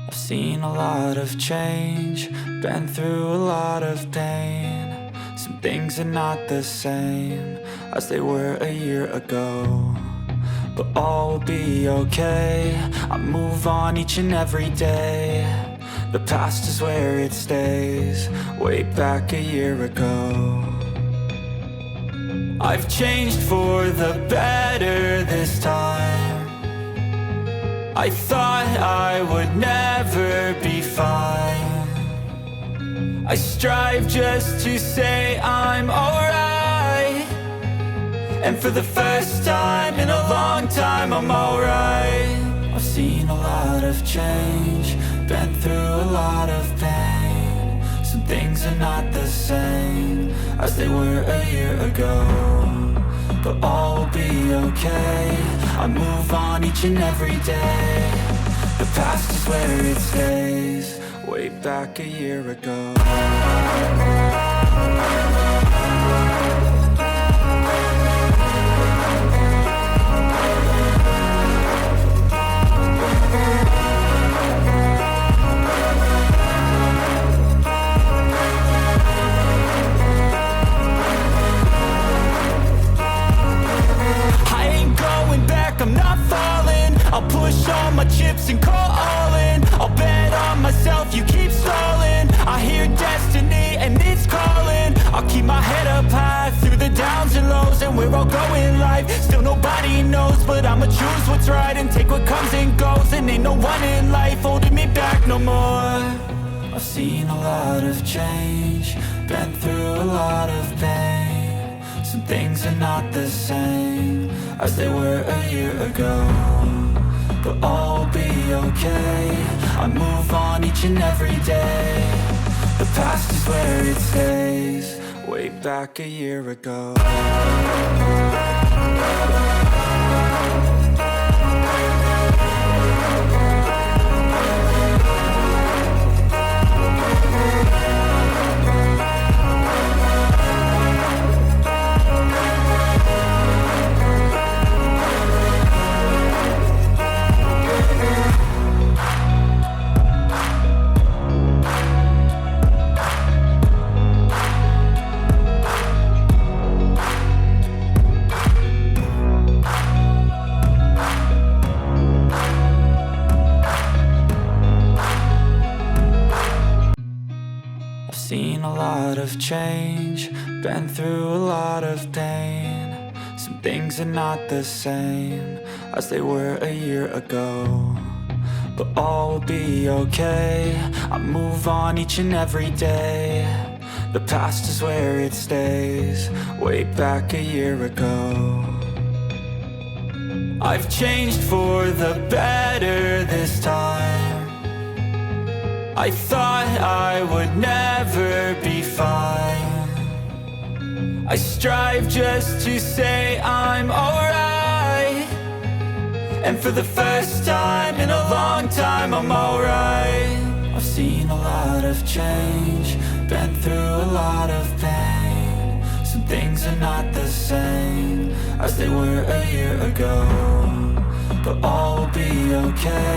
I've seen a lot of change, been through a lot of pain. Some things are not the same as they were a year ago, but all will be okay. I move on each and every day. The past is where it stays, way back a year ago. I've changed for the better this time. I thought I would never be fine. I strive just to say I'm alright, and for the first time in a long time I'm alright. I've seen a lot of change, been through a lot of pain. Some things are not the same as they were a year ago, but all will be okay. I move on each and every day. The past is where it stays, way back a year ago. I'm not falling, I'll push all my chips and call all in. I'll bet on myself, you keep stalling. I hear destiny and it's calling. I'll keep my head up high through the downs and lows, and we're all going live. Still nobody knows, but I'ma choose what's right and take what comes and goes. And ain't no one in life holding me back no more. I've seen a lot of change, been through a lot of pain. Some things are not the same as they were a year ago, but all will be okay. I move on each and every day. The past is where it stays, way back a year ago. Seen a lot of change, been through a lot of pain. Some things are not the same as they were a year ago, but all will be okay. I move on each and every day. The past is where it stays, way back a year ago. I've changed for the better this time. I thought I would never be fine. I strive just to say I'm alright, and for the first time in a long time I'm alright. I've seen a lot of change, been through a lot of pain. Some things are not the same as they were a year ago, but all will be okay.